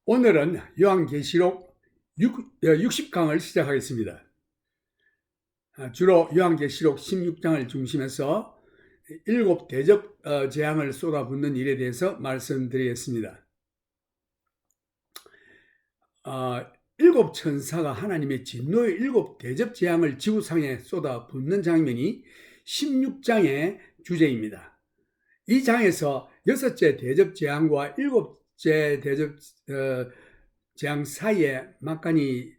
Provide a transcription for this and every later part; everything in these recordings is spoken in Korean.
오늘은 요한계시록 60강을 시작하겠습니다. 주로 요한계시록 16장을 중심해서 일곱 대접 재앙을 쏟아붓는 일에 대해서 말씀드리겠습니다. 일곱 천사가 하나님의 진노의 일곱 대접 재앙을 지구상에 쏟아붓는 장면이 16장의 주제입니다. 이 장에서 여섯째 대접 재앙과 일곱째 대접 재앙 사이에 막간이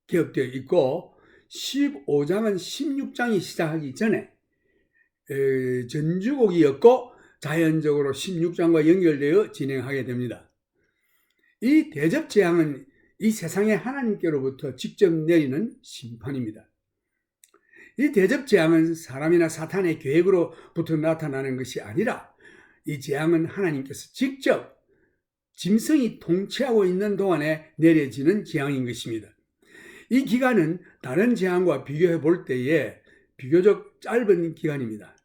기억되어 있고 15장은 16장이 시작하기 전에 전주곡이었고 자연적으로 16장과 연결되어 진행하게 됩니다. 이 대접 재앙은 이 세상의 하나님께로부터 직접 내리는 심판입니다. 이 대접 재앙은 사람이나 사탄의 계획으로부터 나타나는 것이 아니라 이 재앙은 하나님께서 직접 짐승이 통치하고 있는 동안에 내려지는 재앙인 것입니다. 이 기간은 다른 재앙과 비교해 볼 때에 비교적 짧은 기간입니다.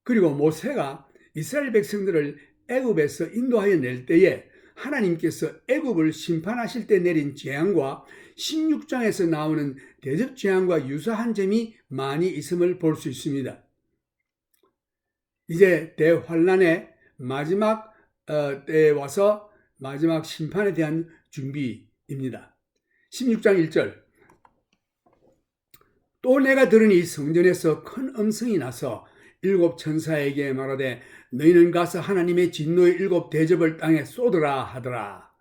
그리고 모세가 이스라엘 백성들을 애굽에서 인도하여 낼 때에 하나님께서 애굽을 심판하실 때 내린 재앙과 16장에서 나오는 대접 재앙과 유사한 점이 많이 있음을 볼 수 있습니다. 이제 대환란의 마지막 때에 와서 마지막 심판에 대한 준비입니다. 16장 1절 또 내가 들으니 성전에서 큰 음성이 나서 일곱 천사에게 말하되 너희는 가서 하나님의 진노의 일곱 대접을 땅에 쏟으라 하더라.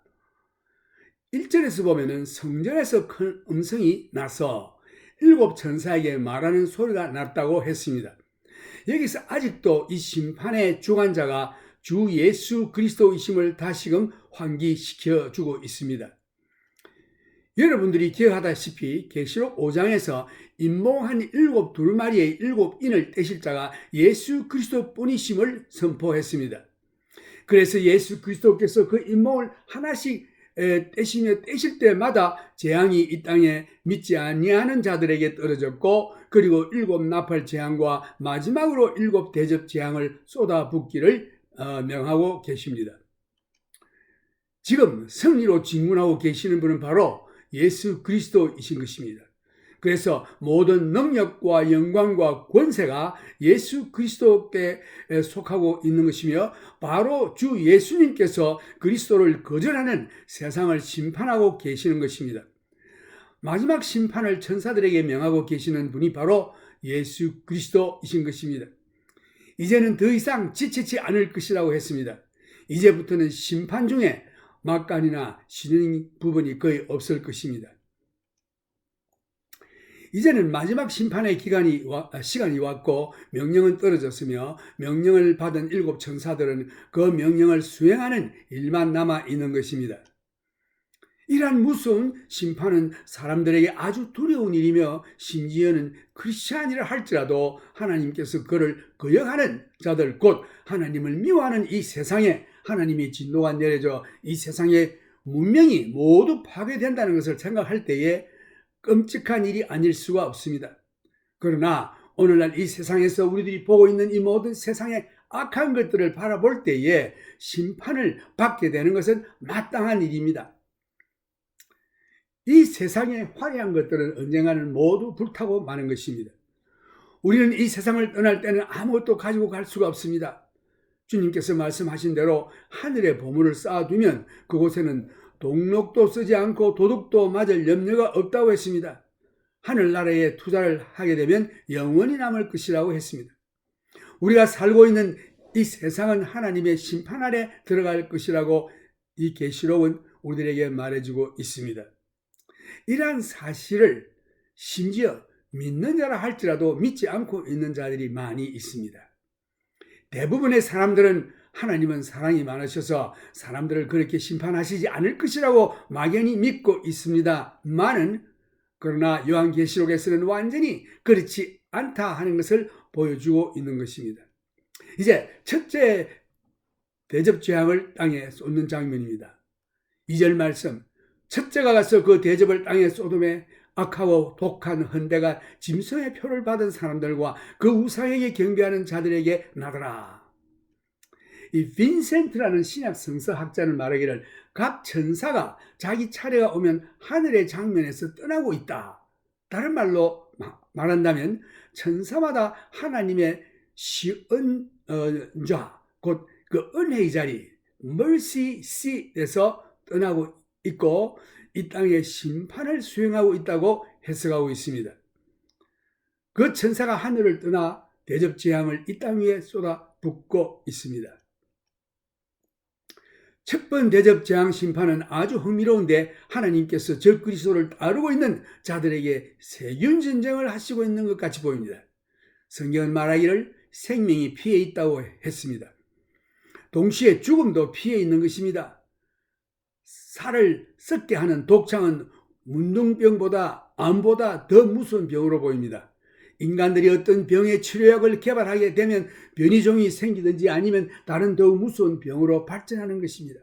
1절에서 보면은 성전에서 큰 음성이 나서 일곱 천사에게 말하는 소리가 났다고 했습니다. 여기서 아직도 이 심판의 주관자가 주 예수 그리스도이심을 다시금 환기시켜주고 있습니다. 여러분들이 기억하다시피 계시록 5장에서 인봉한 일곱 두루마리의 일곱 인을 떼실 자가 예수 그리스도 뿐이심을 선포했습니다. 그래서 예수 그리스도께서 그 인봉을 하나씩 떼실 때마다 재앙이 이 땅에 믿지 아니하는 자들에게 떨어졌고 그리고 일곱 나팔 재앙과 마지막으로 일곱 대접 재앙을 쏟아붓기를 명하고 계십니다. 지금 승리로 진군하고 계시는 분은 바로 예수 그리스도이신 것입니다. 그래서 모든 능력과 영광과 권세가 예수 그리스도께 속하고 있는 것이며 바로 주 예수님께서 그리스도를 거절하는 세상을 심판하고 계시는 것입니다. 마지막 심판을 천사들에게 명하고 계시는 분이 바로 예수 그리스도이신 것입니다. 이제는 더 이상 지치지 않을 것이라고 했습니다. 이제부터는 심판 중에 막간이나 쉬는 부분이 거의 없을 것입니다. 이제는 마지막 심판의 시간이 왔고 명령은 떨어졌으며 명령을 받은 일곱 천사들은 그 명령을 수행하는 일만 남아 있는 것입니다. 이러한 무서운 심판은 사람들에게 아주 두려운 일이며 심지어는 크리스찬이라 할지라도 하나님께서 그를 거역하는 자들 곧 하나님을 미워하는 이 세상에 하나님의 진노가 내려져 이 세상의 문명이 모두 파괴된다는 것을 생각할 때에 끔찍한 일이 아닐 수가 없습니다. 그러나 오늘날 이 세상에서 우리들이 보고 있는 이 모든 세상의 악한 것들을 바라볼 때에 심판을 받게 되는 것은 마땅한 일입니다. 이 세상의 화려한 것들은 언젠가는 모두 불타고 마는 것입니다. 우리는 이 세상을 떠날 때는 아무것도 가지고 갈 수가 없습니다. 주님께서 말씀하신 대로 하늘에 보물을 쌓아두면 그곳에는 동록도 쓰지 않고 도둑도 맞을 염려가 없다고 했습니다. 하늘나라에 투자를 하게 되면 영원히 남을 것이라고 했습니다. 우리가 살고 있는 이 세상은 하나님의 심판 아래 들어갈 것이라고 이 계시록은 우리들에게 말해주고 있습니다. 이러한 사실을 심지어 믿는 자라 할지라도 믿지 않고 있는 자들이 많이 있습니다. 대부분의 사람들은 하나님은 사랑이 많으셔서 사람들을 그렇게 심판하시지 않을 것이라고 막연히 믿고 있습니다만은 그러나 요한계시록에서는 완전히 그렇지 않다 하는 것을 보여주고 있는 것입니다. 이제 첫째 대접 재앙을 땅에 쏟는 장면입니다. 2절 말씀 첫째가 가서 그 대접을 땅에 쏟음에 악하고 독한 헌대가 짐승의 표를 받은 사람들과 그 우상에게 경배하는 자들에게 나더라. 이 빈센트라는 신약 성서학자는 말하기를 각 천사가 자기 차례가 오면 하늘의 장면에서 떠나고 있다. 다른 말로 말한다면 천사마다 하나님의 시은좌, 곧 그 은혜의 자리, mercy seat에서 떠나고 있고 이 땅의 심판을 수행하고 있다고 해석하고 있습니다. 그 천사가 하늘을 떠나 대접 재앙을 이 땅 위에 쏟아붓고 있습니다. 첫 번 대접 재앙 심판은 아주 흥미로운데 하나님께서 적그리스도를 따르고 있는 자들에게 세균 전쟁을 하시고 있는 것 같이 보입니다. 성경은 말하기를 생명이 피해 있다고 했습니다. 동시에 죽음도 피해 있는 것입니다. 살을 썩게 하는 독창은 문둥병보다 암보다 더 무서운 병으로 보입니다. 인간들이 어떤 병의 치료약을 개발하게 되면 변이종이 생기든지 아니면 다른 더욱 무서운 병으로 발전하는 것입니다.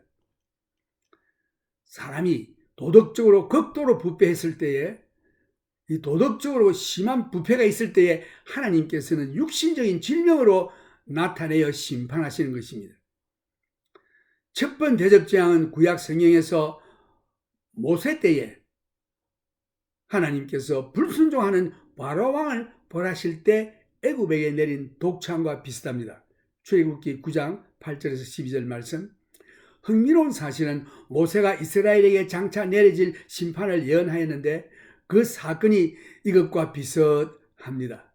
사람이 도덕적으로 극도로 부패했을 때에, 이 도덕적으로 심한 부패가 있을 때에 하나님께서는 육신적인 질병으로 나타내어 심판하시는 것입니다. 첫 번 대접 재앙은 구약 성경에서 모세 때에 하나님께서 불순종하는 바로 왕을 벌하실 때 애굽에게 내린 독창과 비슷합니다. 출애굽기 9장 8절에서 12절 말씀. 흥미로운 사실은 모세가 이스라엘에게 장차 내려질 심판을 예언하였는데 그 사건이 이것과 비슷합니다.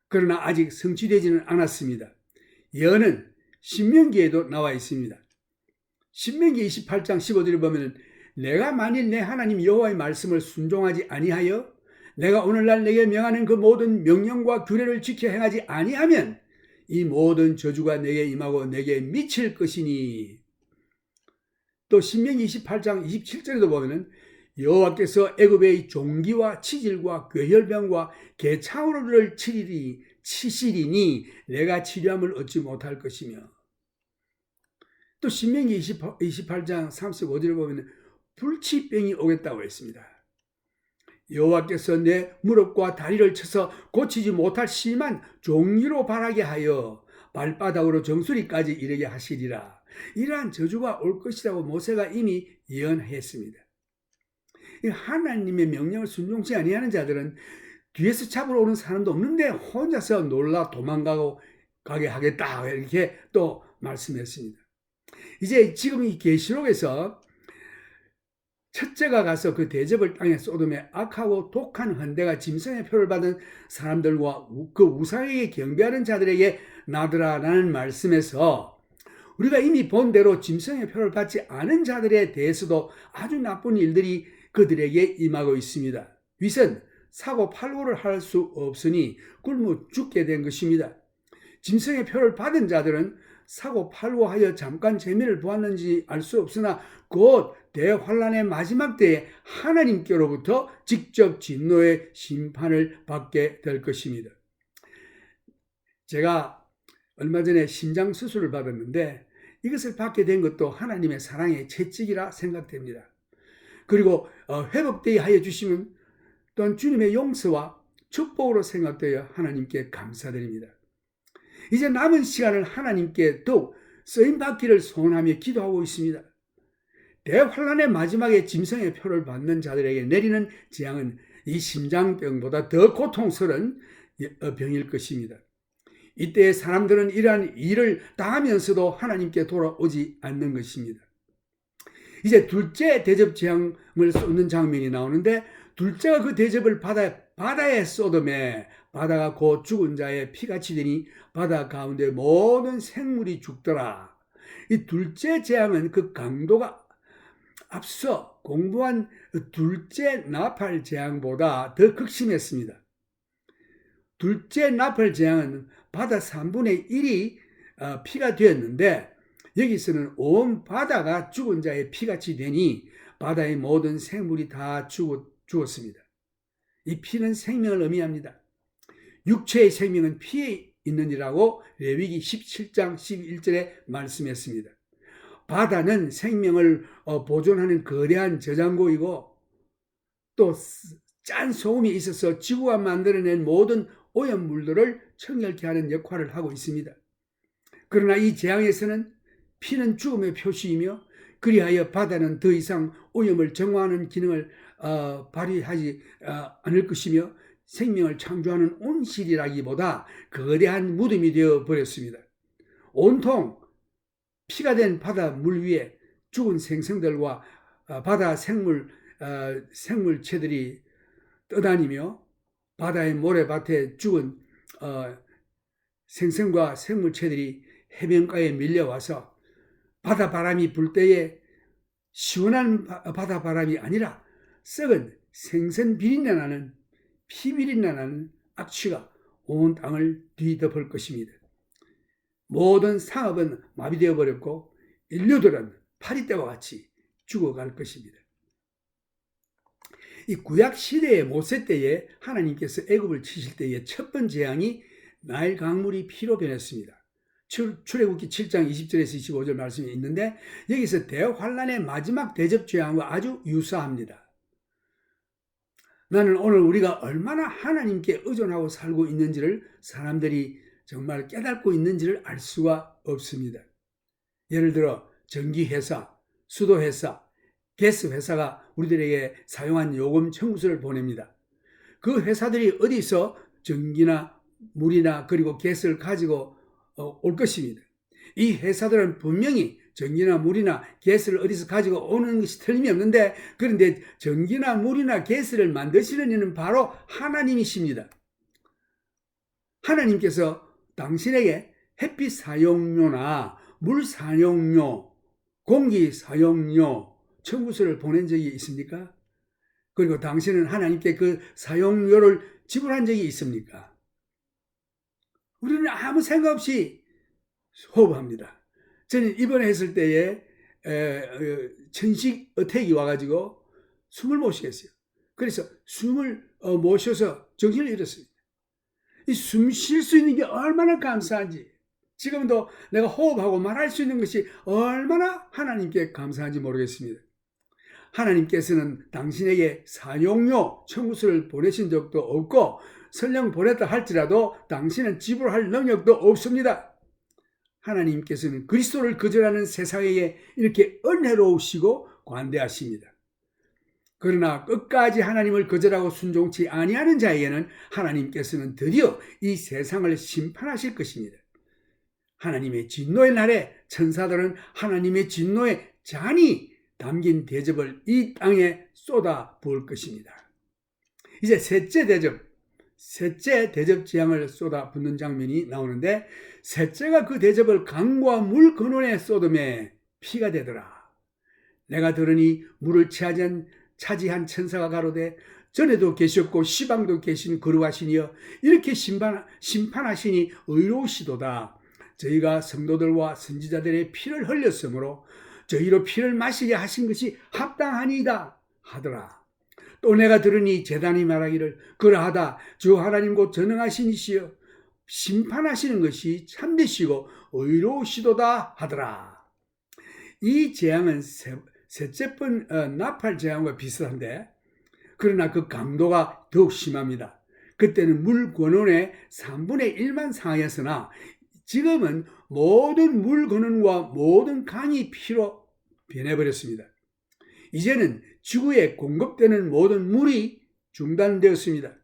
그러나 아직 성취되지는 않았습니다. 예언은 신명기에도 나와 있습니다. 신명기 28장 15절을 보면 내가 만일 내 하나님 여호와의 말씀을 순종하지 아니하여 내가 오늘날 내게 명하는 그 모든 명령과 규례를 지켜 행하지 아니하면 이 모든 저주가 내게 임하고 내게 미칠 것이니. 또 신명기 28장 27절에도 보면 여호와께서 애굽의 종기와 치질과 괴혈병과 개창으로를 치시리니 내가 치료함을 얻지 못할 것이며. 또 신명기 28장 35절을 보면 불치병이 오겠다고 했습니다. 여호와께서 내 무릎과 다리를 쳐서 고치지 못할 심한 종기로 발하게 하여 발바닥으로 정수리까지 이르게 하시리라. 이러한 저주가 올 것이라고 모세가 이미 예언했습니다. 하나님의 명령을 순종치 아니하는 자들은 뒤에서 잡으러 오는 사람도 없는데 혼자서 놀라 도망가게 하겠다, 이렇게 또 말씀했습니다. 이제 지금 이 계시록에서 첫째가 가서 그 대접을 땅에 쏟음에 악하고 독한 헌대가 짐승의 표를 받은 사람들과 그 우상에게 경배하는 자들에게 나더라라는 말씀에서 우리가 이미 본 대로 짐승의 표를 받지 않은 자들에 대해서도 아주 나쁜 일들이 그들에게 임하고 있습니다. 위선, 사고, 팔고를 할 수 없으니 굶어 죽게 된 것입니다. 짐승의 표를 받은 자들은 사고 팔고하여 잠깐 재미를 보았는지 알 수 없으나 곧 대환란의 마지막 때에 하나님께로부터 직접 진노의 심판을 받게 될 것입니다. 제가 얼마 전에 심장 수술을 받았는데 이것을 받게 된 것도 하나님의 사랑의 채찍이라 생각됩니다. 그리고 회복되게 하여 주시면 또한 주님의 용서와 축복으로 생각되어 하나님께 감사드립니다. 이제 남은 시간을 하나님께 더욱 쓰임받기를 소원하며 기도하고 있습니다. 대환란의 마지막에 짐승의 표를 받는 자들에게 내리는 재앙은 이 심장병보다 더 고통스러운 병일 것입니다. 이때 사람들은 이러한 일을 당하면서도 하나님께 돌아오지 않는 것입니다. 이제 둘째 대접 재앙을 쏟는 장면이 나오는데 둘째가 그 대접을 바다에 쏟음에 바다가 곧 죽은 자의 피같이 되니 바다 가운데 모든 생물이 죽더라. 이 둘째 재앙은 그 강도가 앞서 공부한 둘째 나팔 재앙보다 더 극심했습니다. 둘째 나팔 재앙은 바다 3분의 1이 피가 되었는데 여기서는 온 바다가 죽은 자의 피같이 되니 바다의 모든 생물이 다 죽었습니다. 이 피는 생명을 의미합니다. 육체의 생명은 피에 있느니라고 레위기 17장 11절에 말씀했습니다. 바다는 생명을 보존하는 거대한 저장고이고 또 짠 소금이 있어서 지구가 만들어낸 모든 오염물들을 청결케 하는 역할을 하고 있습니다. 그러나 이 재앙에서는 피는 죽음의 표시이며 그리하여 바다는 더 이상 오염을 정화하는 기능을 발휘하지 않을 것이며 생명을 창조하는 온실이라기보다 거대한 무덤이 되어 버렸습니다. 온통 피가 된 바다 물 위에 죽은 생선들과 바다 생물체들이 떠다니며 바다의 모래밭에 죽은 생선과 생물체들이 해변가에 밀려와서 바다 바람이 불 때에 시원한 바다 바람이 아니라 썩은 생선 비린내 나는 피 비린내 나는 악취가 온 땅을 뒤덮을 것입니다. 모든 상업은 마비되어 버렸고 인류들은 파리떼와 같이 죽어갈 것입니다. 이 구약 시대의 모세 때에 하나님께서 애굽을 치실 때의 첫 번째 재앙이 나일 강물이 피로 변했습니다. 출애굽기 7장 20절에서 25절 말씀이 있는데 여기서 대환란의 마지막 대접 재앙과 아주 유사합니다. 나는 오늘 우리가 얼마나 하나님께 의존하고 살고 있는지를 사람들이 정말 깨닫고 있는지를 알 수가 없습니다. 예를 들어 전기회사, 수도회사, 가스회사가 우리들에게 사용한 요금 청구서를 보냅니다. 그 회사들이 어디서 전기나 물이나 그리고 가스를 가지고 올 것입니다. 이 회사들은 분명히 전기나 물이나 가스를 어디서 가지고 오는 것이 틀림이 없는데 그런데 전기나 물이나 가스를 만드시는 이는 바로 하나님이십니다. 하나님께서 당신에게 햇빛 사용료나 물 사용료, 공기 사용료 청구서를 보낸 적이 있습니까? 그리고 당신은 하나님께 그 사용료를 지불한 적이 있습니까? 우리는 아무 생각 없이 호흡합니다. 저는 입원했을 때에 천식 어택이 와가지고 숨을 못 쉬겠어요. 그래서 숨을 못 쉬어서 정신을 잃었습니다. 이 숨 쉴 수 있는 게 얼마나 감사한지, 지금도 내가 호흡하고 말할 수 있는 것이 얼마나 하나님께 감사한지 모르겠습니다. 하나님께서는 당신에게 사용료 청구서를 보내신 적도 없고 설령 보냈다 할지라도 당신은 지불할 능력도 없습니다. 하나님께서는 그리스도를 거절하는 세상에게 이렇게 은혜로우시고 관대하십니다. 그러나 끝까지 하나님을 거절하고 순종치 아니하는 자에게는 하나님께서는 드디어 이 세상을 심판하실 것입니다. 하나님의 진노의 날에 천사들은 하나님의 진노의 잔이 담긴 대접을 이 땅에 쏟아 부을 것입니다. 이제 셋째 대접 재앙을 쏟아 붓는 장면이 나오는데 셋째가 그 대접을 강과 물 근원에 쏟음에 피가 되더라. 내가 들으니 물을 차지한 천사가 가로되 전에도 계셨고 시방도 계신 거룩하시니여 이렇게 심판하시니 의로우시도다. 저희가 성도들과 선지자들의 피를 흘렸으므로 저희로 피를 마시게 하신 것이 합당하니이다 하더라. 또 내가 들으니 제단이 말하기를 그러하다 주 하나님 곧 전능하신 이시여 심판하시는 것이 참되시고 의로우시도다 하더라. 이 재앙은 셋째 번 나팔 재앙과 비슷한데 그러나 그 강도가 더욱 심합니다. 그때는 물 근원의 3분의 1만 상하였으나 지금은 모든 물 근원과 모든 강이 피로 변해버렸습니다. 이제는 지구에 공급되는 모든 물이 중단되었습니다.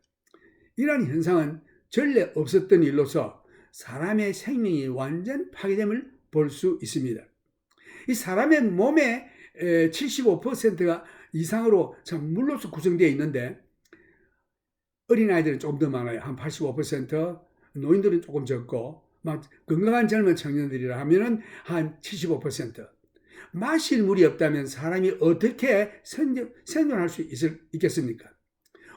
이러한 현상은 전례 없었던 일로서 사람의 생명이 완전 파괴됨을 볼 수 있습니다. 이 사람의 몸의 75%가 이상으로 참 물로서 구성되어 있는데 어린아이들은 조금 더 많아요. 한 85%, 노인들은 조금 적고 막 건강한 젊은 청년들이라 하면은 한 75%. 마실 물이 없다면 사람이 어떻게 생존할 수 있겠습니까?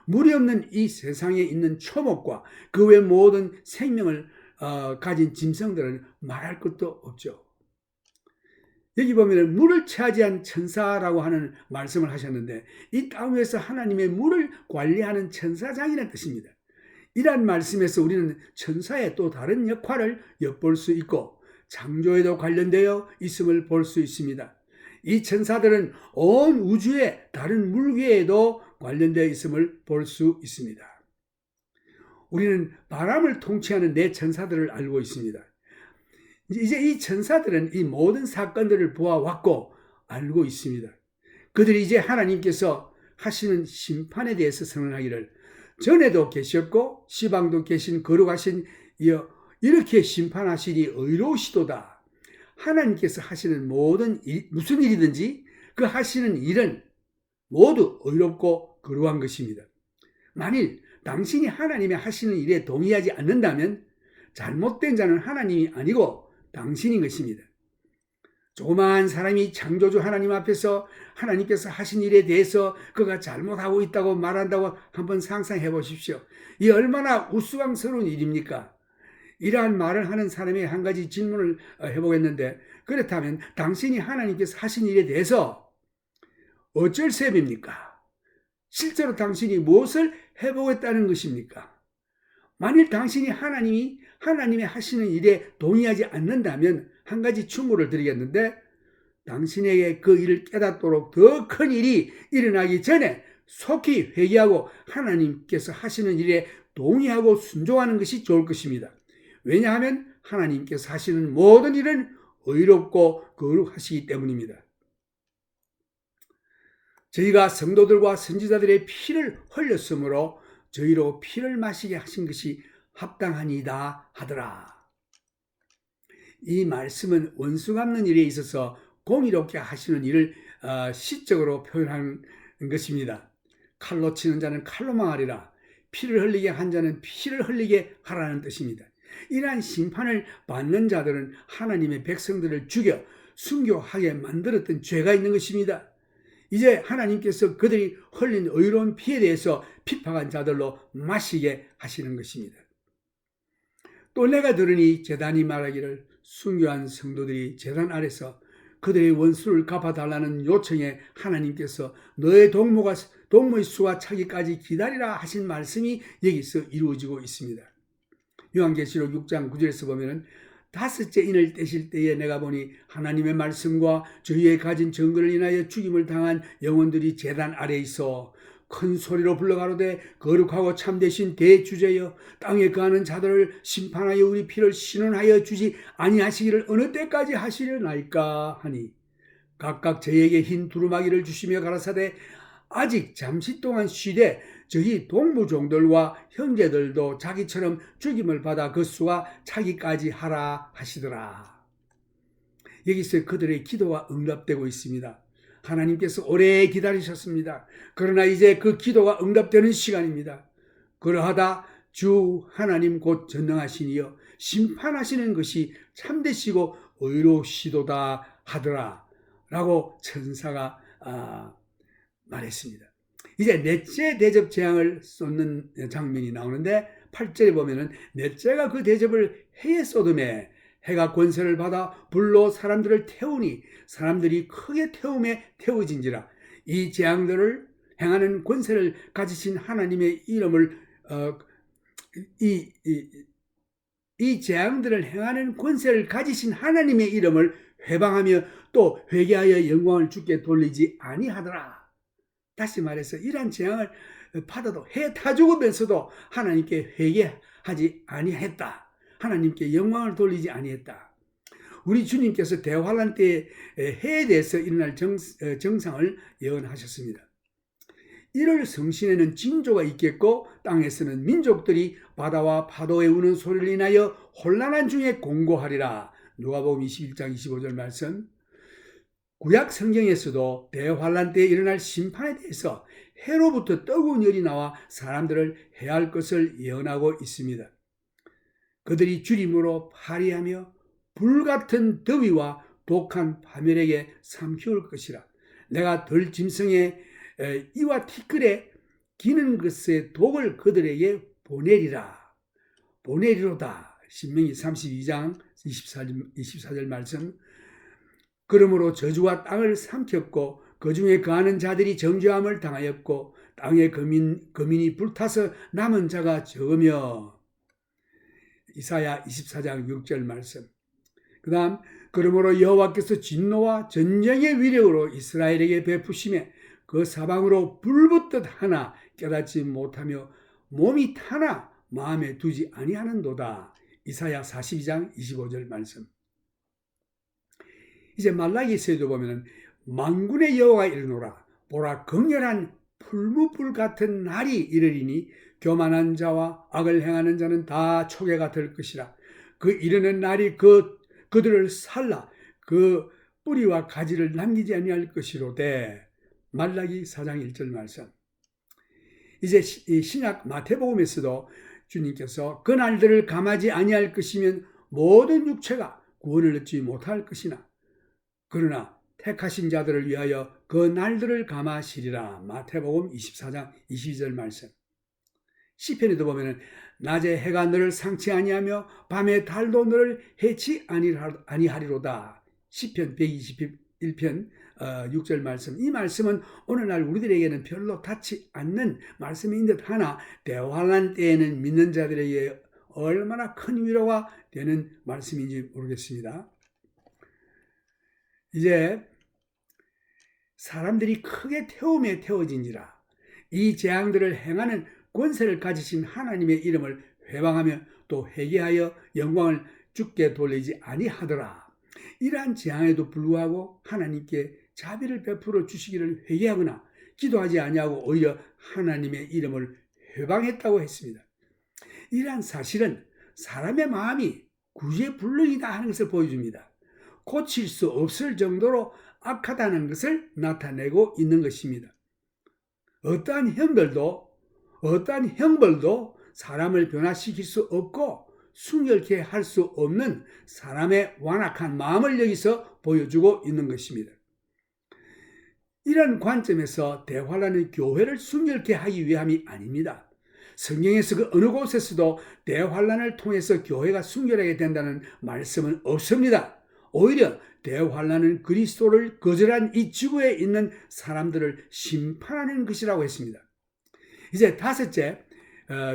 물이 없는 이 세상에 있는 초목과 그 외 모든 생명을 가진 짐승들은 말할 것도 없죠. 여기 보면 물을 차지한 천사라고 하는 말씀을 하셨는데 이 땅 위에서 하나님의 물을 관리하는 천사장이라는 뜻입니다. 이러한 말씀에서 우리는 천사의 또 다른 역할을 엿볼 수 있고 창조에도 관련되어 있음을 볼 수 있습니다. 이 천사들은 온 우주의 다른 물계에도 관련되어 있음을 볼 수 있습니다. 우리는 바람을 통치하는 네 천사들을 알고 있습니다. 이제 이 천사들은 이 모든 사건들을 보아왔고 알고 있습니다. 그들이 이제 하나님께서 하시는 심판에 대해서 선언하기를, 전에도 계셨고 시방도 계신 거룩하신 이여 이렇게 심판하시니 의로우시도다. 하나님께서 하시는 모든 무슨 일이든지 그 하시는 일은 모두 의롭고 거룩한 것입니다. 만일 당신이 하나님의 하시는 일에 동의하지 않는다면 잘못된 자는 하나님이 아니고 당신인 것입니다. 조그마한 사람이 창조주 하나님 앞에서 하나님께서 하신 일에 대해서 그가 잘못하고 있다고 말한다고 한번 상상해 보십시오. 이 얼마나 우스꽝스러운 일입니까? 이러한 말을 하는 사람에게 한 가지 질문을 해보겠는데, 그렇다면 당신이 하나님께서 하신 일에 대해서 어쩔 셈입니까? 실제로 당신이 무엇을 해보겠다는 것입니까? 만일 당신이 하나님이 하시는 일에 동의하지 않는다면 한 가지 충고를 드리겠는데, 당신에게 그 일을 깨닫도록 더 큰 일이 일어나기 전에 속히 회개하고 하나님께서 하시는 일에 동의하고 순종하는 것이 좋을 것입니다. 왜냐하면 하나님께서 하시는 모든 일은 의롭고 거룩하시기 때문입니다. 저희가 성도들과 선지자들의 피를 흘렸으므로 저희로 피를 마시게 하신 것이 합당하니이다 하더라. 이 말씀은 원수 갚는 일에 있어서 공의롭게 하시는 일을 시적으로 표현하는 것입니다. 칼로 치는 자는 칼로 망하리라. 피를 흘리게 한 자는 피를 흘리게 하라는 뜻입니다. 이러한 심판을 받는 자들은 하나님의 백성들을 죽여 순교하게 만들었던 죄가 있는 것입니다. 이제 하나님께서 그들이 흘린 의로운 피에 대해서 핍박한 자들로 마시게 하시는 것입니다. 또 내가 들으니 제단이 말하기를, 순교한 성도들이 제단 아래서 그들의 원수를 갚아달라는 요청에 하나님께서 너의 동무의 수가 차기까지 기다리라 하신 말씀이 여기서 이루어지고 있습니다. 요한계시록 6장 9절에서 보면은, 다섯째 인을 떼실 때에 내가 보니 하나님의 말씀과 저희의 가진 증거를 인하여 죽임을 당한 영혼들이 제단 아래에 있어 큰 소리로 불러가로되, 거룩하고 참되신 대주제여, 땅에 거하는 자들을 심판하여 우리 피를 신원하여 주지 아니하시기를 어느 때까지 하시려나이까 하니, 각각 저희에게 흰 두루마기를 주시며 가라사대, 아직 잠시 동안 쉬되 저희 동무종들과 형제들도 자기처럼 죽임을 받아 그 수가 차기까지 하라 하시더라. 여기서 그들의 기도가 응답되고 있습니다. 하나님께서 오래 기다리셨습니다. 그러나 이제 그 기도가 응답되는 시간입니다. 그러하다 주 하나님 곧 전능하시니여 심판하시는 것이 참되시고 의로우시도다 하더라 라고 천사가 말했습니다. 이제 넷째 대접 재앙을 쏟는 장면이 나오는데, 8절에 보면은 넷째가 그 대접을 해에 쏟음에 해가 권세를 받아 불로 사람들을 태우니 사람들이 크게 태움에 태워진지라. 이 재앙들을 행하는 권세를 가지신 하나님의 이름을 이 재앙들을 행하는 권세를 가지신 하나님의 이름을 회방하며 또 회개하여 영광을 주께 돌리지 아니하더라. 다시 말해서 이러한 재앙을 받아도 해 타 죽으면서도 하나님께 회개하지 아니했다. 하나님께 영광을 돌리지 아니했다. 우리 주님께서 대환란 때에 해에 대해서 일어날 정상을 예언하셨습니다. 이를 성신에는 징조가 있겠고 땅에서는 민족들이 바다와 파도에 우는 소리를 인하여 혼란한 중에 공고하리라. 누가복음 21장 25절 말씀. 구약 성경에서도 대환란 때에 일어날 심판에 대해서 해로부터 뜨거운 열이 나와 사람들을 해할 것을 예언하고 있습니다. 그들이 주림으로 파리하며 불같은 더위와 독한 파멸에게 삼키울 것이라. 내가 들짐승의 이와 티끌에 기는 것의 독을 그들에게 보내리로다. 신명기 32장 24절 말씀. 그러므로 저주와 땅을 삼켰고 그 중에 거하는 자들이 정죄함을 당하였고 땅의 거민이 불타서 남은 자가 적으며. 이사야 24장 6절 말씀. 그 다음, 그러므로 여호와께서 진노와 전쟁의 위력으로 이스라엘에게 베푸시매 그 사방으로 불붙듯 하나 깨닫지 못하며 몸이 타나 마음에 두지 아니하는도다. 이사야 42장 25절 말씀. 이제 말라기서에도 보면은 만군의 여호와가 이르노라. 보라, 극렬한 풀무불 같은 날이 이르리니 교만한 자와 악을 행하는 자는 다 초계가 될 것이라. 그 이르는 날이 그들을 살라 그 뿌리와 가지를 남기지 아니할 것이로되. 말라기 4장 1절 말씀. 이제 신약 마태복음에서도 주님께서 그 날들을 감하지 아니할 것이면 모든 육체가 구원을 얻지 못할 것이나 그러나 택하신 자들을 위하여 그 날들을 감하시리라. 마태복음 24장 22절 말씀. 시편에도 보면은 낮에 해가 너를 상치 아니하며 밤에 달도 너를 해치 아니하리로다. 시편 121편 6절 말씀. 이 말씀은 오늘날 우리들에게는 별로 닿지 않는 말씀인 듯 하나 대환란 때에는 믿는 자들에게 얼마나 큰 위로가 되는 말씀인지 모르겠습니다. 이제 사람들이 크게 태움에 태워진지라 이 재앙들을 행하는 권세를 가지신 하나님의 이름을 회방하며 또 회개하여 영광을 주께 돌리지 아니하더라. 이러한 재앙에도 불구하고 하나님께 자비를 베풀어 주시기를 회개하거나 기도하지 아니하고 오히려 하나님의 이름을 회방했다고 했습니다. 이러한 사실은 사람의 마음이 구제불능이다 하는 것을 보여줍니다. 고칠 수 없을 정도로 악하다는 것을 나타내고 있는 것입니다. 어떠한 형벌도 사람을 변화시킬 수 없고 순결케 할 수 없는 사람의 완악한 마음을 여기서 보여주고 있는 것입니다. 이런 관점에서 대환란은 교회를 순결케 하기 위함이 아닙니다. 성경에서 그 어느 곳에서도 대환란을 통해서 교회가 순결하게 된다는 말씀은 없습니다. 오히려 대환란은 그리스도를 거절한 이 지구에 있는 사람들을 심판하는 것이라고 했습니다. 이제 다섯째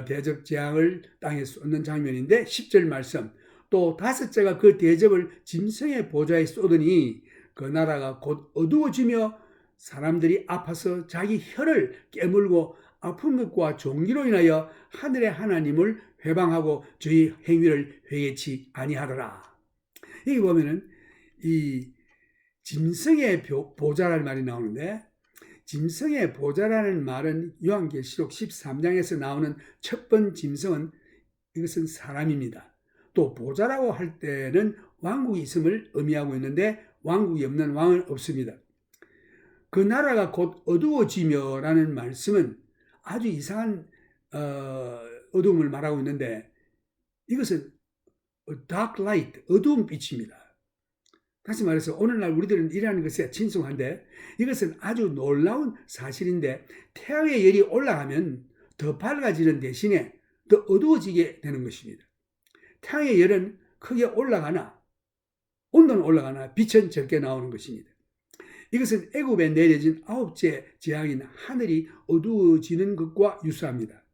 대접 재앙을 땅에 쏟는 장면인데 10절 말씀. 또 다섯째가 그 대접을 짐승의 보좌에 쏟으니 그 나라가 곧 어두워지며 사람들이 아파서 자기 혀를 깨물고 아픈 것과 종기로 인하여 하늘의 하나님을 회방하고 저희 행위를 회개치 아니하더라. 여기 보면은 이 짐승의 보좌라는 말이 나오는데 짐승의 보좌라는 말은 요한계시록 13장에서 나오는 첫 번 짐승은 이것은 사람입니다. 또 보좌라고 할 때는 왕국이 있음을 의미하고 있는데 왕국이 없는 왕은 없습니다. 그 나라가 곧 어두워지며 라는 말씀은 아주 이상한 어두움을 말하고 있는데 이것은 dark light, 어두운 빛입니다. 다시 말해서 오늘날 우리들은 이러한 것에 친숙한데 이것은 아주 놀라운 사실인데 태양의 열이 올라가면 더 밝아지는 대신에 더 어두워지게 되는 것입니다. 태양의 열은 크게 올라가나 온도는 올라가나 빛은 적게 나오는 것입니다. 이것은 애굽에 내려진 9째 재앙인 하늘이 어두워지는 것과 유사합니다.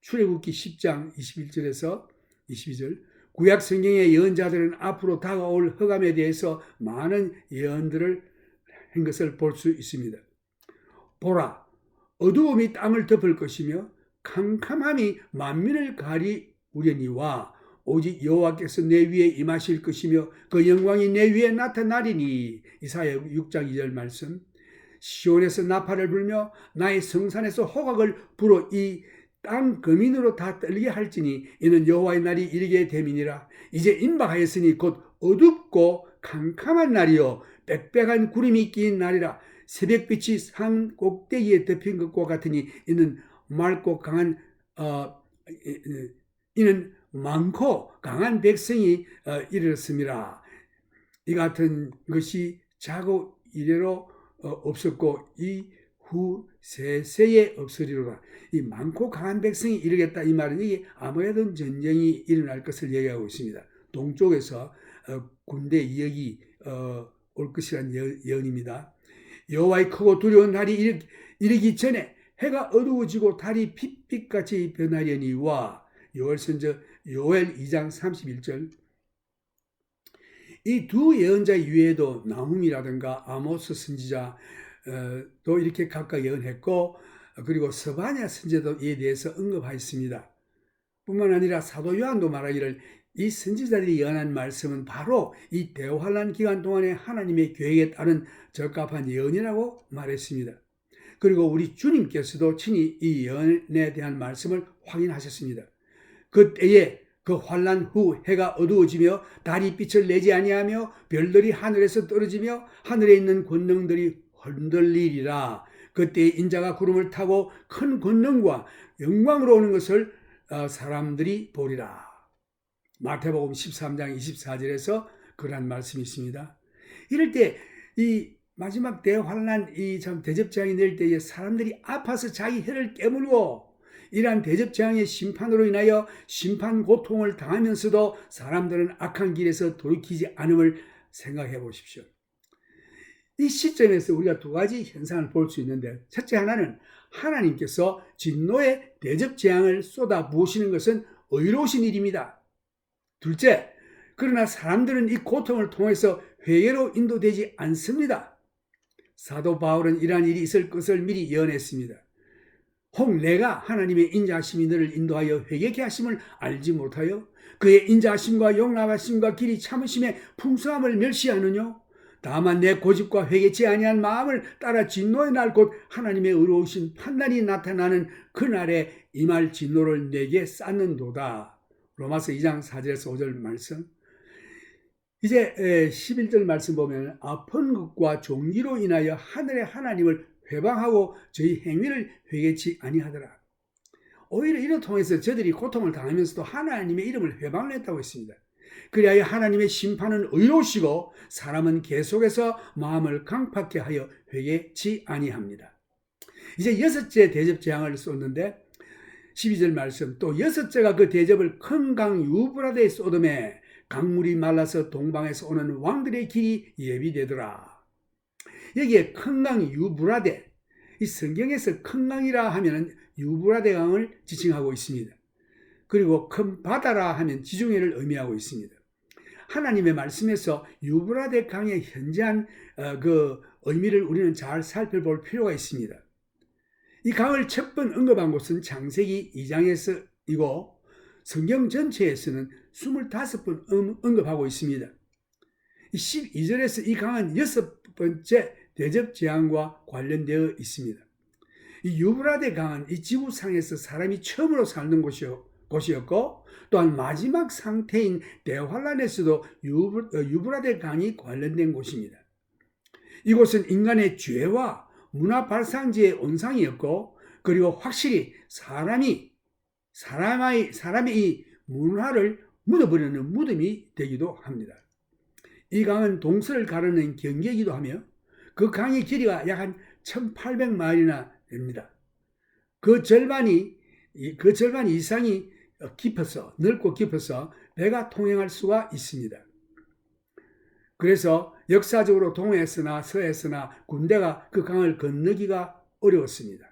출애굽기 10장 21절에서 22절. 구약 성경의 예언자들은 앞으로 다가올 흑암에 대해서 많은 예언들을 한 것을 볼 수 있습니다. 보라, 어두움이 땅을 덮을 것이며 캄캄함이 만민을 가리우려니와 오직 여호와께서 내 위에 임하실 것이며 그 영광이 내 위에 나타나리니. 이사야 6장 2절 말씀. 시온에서 나팔을 불며 나의 성산에서 호각을 불어 이 땅 거민으로 다 떨게 할지니 이는 여호와의 날이 이르게 됨이니라. 이제 임박하였으니 곧 어둡고 캄캄한 날이요 빽빽한 구름이 끼인 날이라. 새벽빛이 산 꼭대기에 덮인 것과 같으니 이는 많고 강한 백성이 이르렀습니다. 이 같은 것이 자고 이래로 없었고 이후 세세에 없으리로다. 이 많고 강한 백성이 이르겠다. 이 말은 이게 아무래도 전쟁이 일어날 것을 얘기하고 있습니다. 동쪽에서 군대 이역이 올 것이란 예언입니다. 여호와의 크고 두려운 날이 이르기 전에 해가 어두워지고 달이 핏빛같이 변하려니와. 요엘선저 요엘 2장 31절. 이 두 예언자 이외에도 나훔이라든가 아모스 선지자도 이렇게 각각 예언했고 그리고 스바냐 선지자도 이에 대해서 언급하였습니다. 뿐만 아니라 사도 요한도 말하기를 이 선지자들이 예언한 말씀은 바로 이 대환란 기간 동안에 하나님의 계획에 따른 적합한 예언이라고 말했습니다. 그리고 우리 주님께서도 친히 이 예언에 대한 말씀을 확인하셨습니다. 그때에 그 환란 후 해가 어두워지며 달이 빛을 내지 아니하며 별들이 하늘에서 떨어지며 하늘에 있는 권능들이 흔들리리라. 그때 인자가 구름을 타고 큰 권능과 영광으로 오는 것을 사람들이 보리라. 마태복음 13장 24절에서 그러한 말씀이 있습니다. 이럴 때 이 마지막 대환란 이 참 대접재앙이 내릴 때에 사람들이 아파서 자기 혀를 깨물고 이러한 대접재앙의 심판으로 인하여 심판 고통을 당하면서도 사람들은 악한 길에서 돌이키지 않음을 생각해 보십시오. 이 시점에서 우리가 두 가지 현상을 볼 수 있는데, 첫째 하나는 하나님께서 진노의 대접재앙을 쏟아 부으시는 것은 의로우신 일입니다. 둘째, 그러나 사람들은 이 고통을 통해서 회개로 인도되지 않습니다. 사도 바울은 이러한 일이 있을 것을 미리 예언했습니다. 혹 내가 하나님의 인자하심이 너를 인도하여 회개케 하심을 알지 못하여 그의 인자하심과 용납하심과 길이 참으심의 풍성함을 멸시하느뇨? 다만 내 고집과 회개치 아니한 마음을 따라 진노의 날 곧 하나님의 의로우신 판단이 나타나는 그날에 임할 진노를 내게 쌓는도다. 로마서 2장 4절에서 5절 말씀. 이제 11절 말씀 보면 아픈 것과 종기로 인하여 하늘의 하나님을 회방하고 저희 행위를 회개치 아니하더라. 오히려 이를 통해서 저들이 고통을 당하면서도 하나님의 이름을 회방을 했다고 했습니다. 그리하여 하나님의 심판은 의로우시고 사람은 계속해서 마음을 강팍케 하여 회개치 아니합니다. 이제 여섯째 대접재앙을 쏟는데 12절 말씀, 또 여섯째가 그 대접을 큰 강 유브라데에 쏟음에 강물이 말라서 동방에서 오는 왕들의 길이 예비되더라. 여기에 큰 강 유브라데, 이 성경에서 큰 강이라 하면 유브라데 강을 지칭하고 있습니다. 그리고 큰 바다라 하면 지중해를 의미하고 있습니다. 하나님의 말씀에서 유브라데 강의 현재한 그 의미를 우리는 잘 살펴볼 필요가 있습니다. 이 강을 첫 번 언급한 곳은 창세기 2장에서이고 성경 전체에서는 25번 언급하고 있습니다. 12절에서 이 강은 여섯 번째 대접재앙과 관련되어 있습니다. 이 유브라데 강은 이 지구상에서 사람이 처음으로 살던 곳이었고 또한 마지막 상태인 대환란에서도 유브라데 강이 관련된 곳입니다. 이곳은 인간의 죄와 문화 발상지의 온상이었고 그리고 확실히 사람의 이 문화를 묻어버리는 무덤이 되기도 합니다. 이 강은 동서를 가르는 경계이기도 하며 그 강의 길이가 약 한 1800마일이나 됩니다. 그 절반 이상이 넓고 깊어서 배가 통행할 수가 있습니다. 그래서 역사적으로 동해에서나 서해에서나 군대가 그 강을 건너기가 어려웠습니다.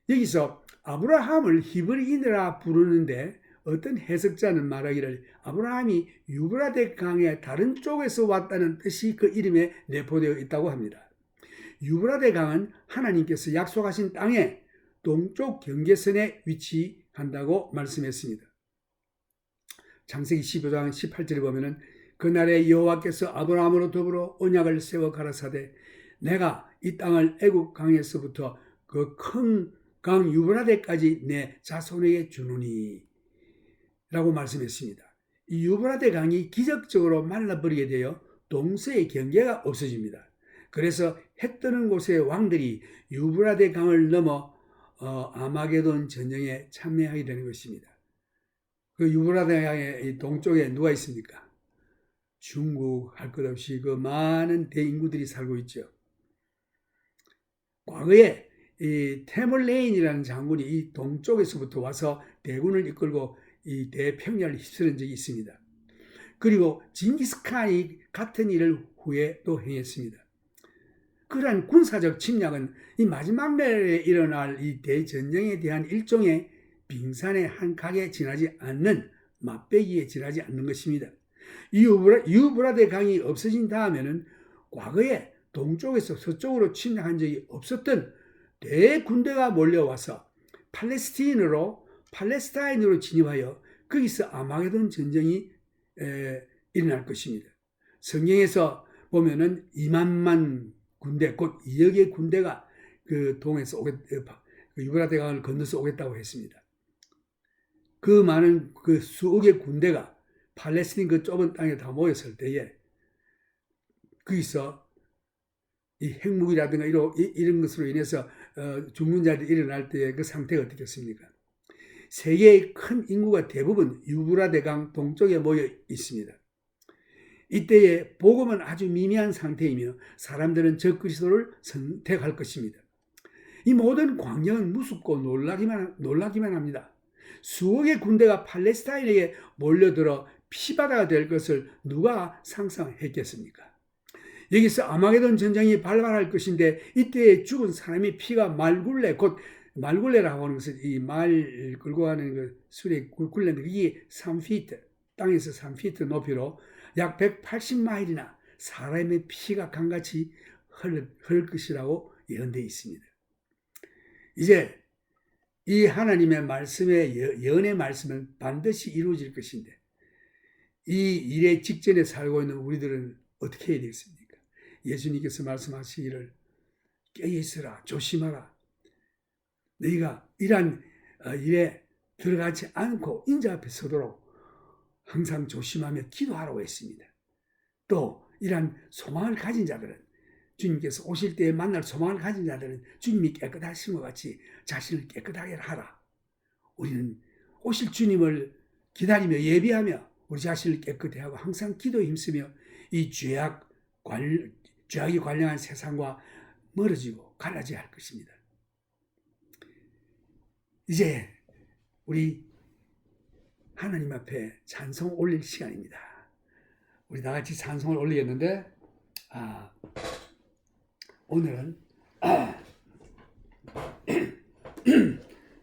여기서 아브라함을 히브리인이라 부르는데 어떤 해석자는 말하기를 아브라함이 유브라데 강의 다른 쪽에서 왔다는 뜻이 그 이름에 내포되어 있다고 합니다. 유브라데 강은 하나님께서 약속하신 땅의 동쪽 경계선에 위치한다고 말씀했습니다. 창세기 15장 18절에 보면은 그날에 여호와께서 아브라함으로 더불어 언약을 세워 가라사대 내가 이 땅을 애굽 강에서부터 그 큰 강 유브라데까지 내 자손에게 주노니 라고 말씀했습니다. 이 유브라데 강이 기적적으로 말라버리게 되어 동서의 경계가 없어집니다. 그래서 해 뜨는 곳의 왕들이 유브라데 강을 넘어 아마게돈 전쟁에 참여하게 되는 것입니다. 그 유브라데 강의 동쪽에 누가 있습니까? 중국 할 것 없이 그 많은 대인구들이 살고 있죠. 과거에 이 테멀레인이라는 장군이 이 동쪽에서부터 와서 대군을 이끌고 이 대평야를 휩쓸은 적이 있습니다. 그리고 징기스칸이 같은 일을 후에 또 행했습니다. 그러한 군사적 침략은 이 마지막 날에 일어날 이 대전쟁에 대한 일종의 빙산의 한 각에 지나지 않는 맛배기에 지나지 않는 것입니다. 이 유브라데 강이 없어진 다음에는 과거에 동쪽에서 서쪽으로 침략한 적이 없었던 대군대가 몰려와서 팔레스타인으로 진입하여 거기서 아마게돈 전쟁이 일어날 것입니다. 성경에서 보면은 2만만 군대, 곧 2억의 군대가 그 동에서 그 유브라데강을 건너서 오겠다고 했습니다. 그 많은 그 수억의 군대가 팔레스틴 그 좁은 땅에 다 모였을 때에 거기서 이 핵무기라든가 이런 것으로 인해서 죽는 자들이 일어날 때의 그 상태가 어떻겠습니까? 세계의 큰 인구가 대부분 유브라데강 동쪽에 모여 있습니다. 이때에 복음은 아주 미미한 상태이며 사람들은 적그리스도를 선택할 것입니다. 이 모든 광경은 무섭고 놀라기만 합니다. 수억의 군대가 팔레스타인에게 몰려들어 피바다가 될 것을 누가 상상했겠습니까? 여기서 아마게돈 전쟁이 발발할 것인데 이때에 죽은 사람의 피가 말굴레, 곧 말굴레라고 하는 것은 이 말 끌고 가는 그 수레 굴레인데 그게 3피트, 땅에서 3피트 높이로 약 180마일이나 사람의 피가 강같이 흐를 것이라고 예언되어 있습니다. 이제 이 하나님의 말씀의 예언의 말씀은 반드시 이루어질 것인데 이 일의 직전에 살고 있는 우리들은 어떻게 해야 되겠습니까? 예수님께서 말씀하시기를 깨어있으라, 조심하라. 너희가 이러한 일에 들어가지 않고 인자 앞에 서도록 항상 조심하며 기도하라고 했습니다. 또 이러한 소망을 가진 자들은, 주님께서 오실 때에 만날 소망을 가진 자들은 주님이 깨끗하신 것 같이 자신을 깨끗하게 하라. 우리는 오실 주님을 기다리며 예비하며 우리 자신을 깨끗해 하고 항상 기도에 힘쓰며 이 죄악이 관련한 세상과 멀어지고 갈라져야 할 것입니다. 이제 우리 하나님 앞에 찬송 올릴 시간입니다. 우리 다 같이 찬송을 올리겠는데 오늘은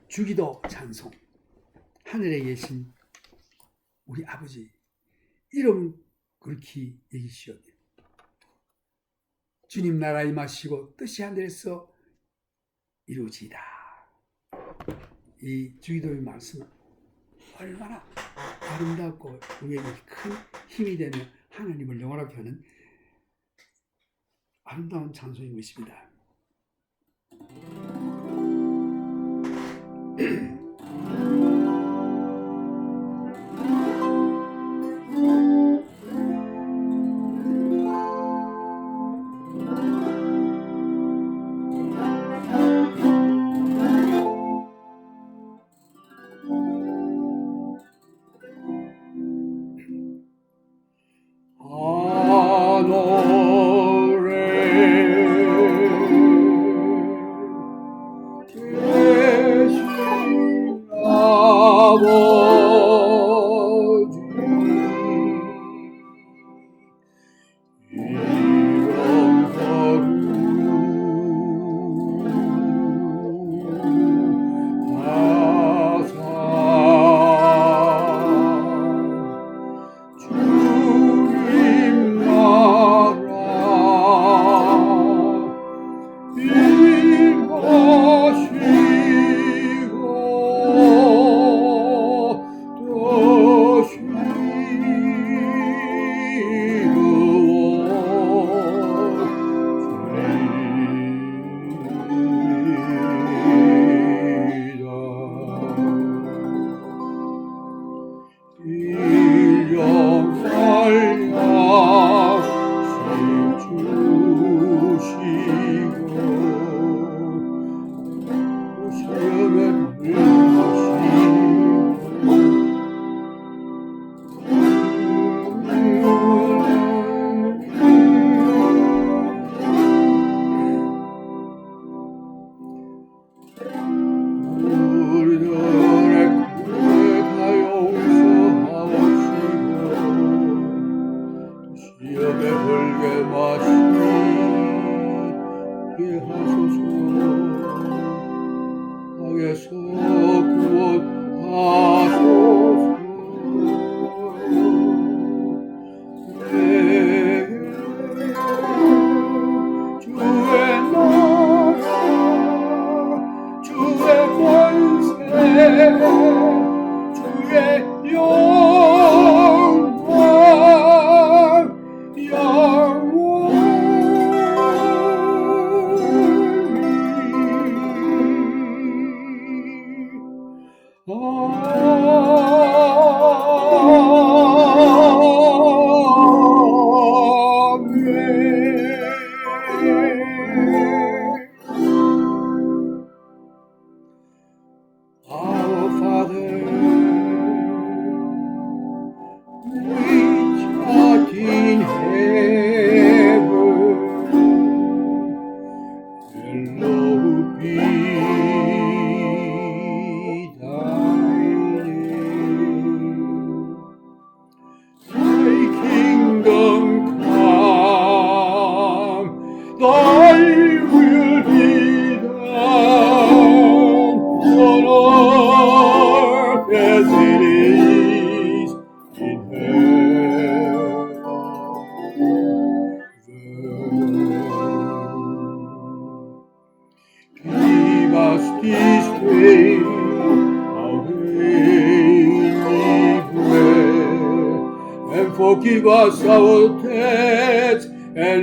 주기도 찬송. 하늘에 계신 우리 아버지 이름 그렇게 여기시오니 주님 나라 임하시고 뜻이 하늘에서 이루어지이다. 이 주기도의 말씀은 얼마나 아름답고 우리에게 큰 힘이 되며 하나님을 영원하게 하는 아름다운 찬송인 것입니다. 주의 will be done on earth as it is in heaven. Give us this day our daily bread, and forgive us our debts, and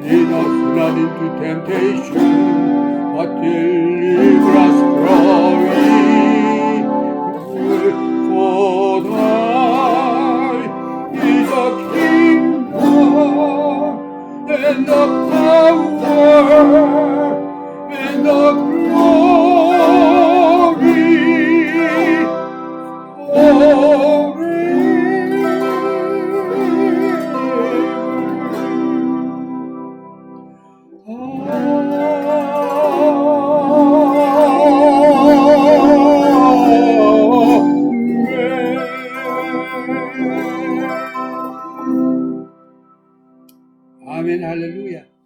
lead us not into temptation, but deliver us from evil. For thine is the kingdom, and the power, and the glory 아멘, 할렐루야.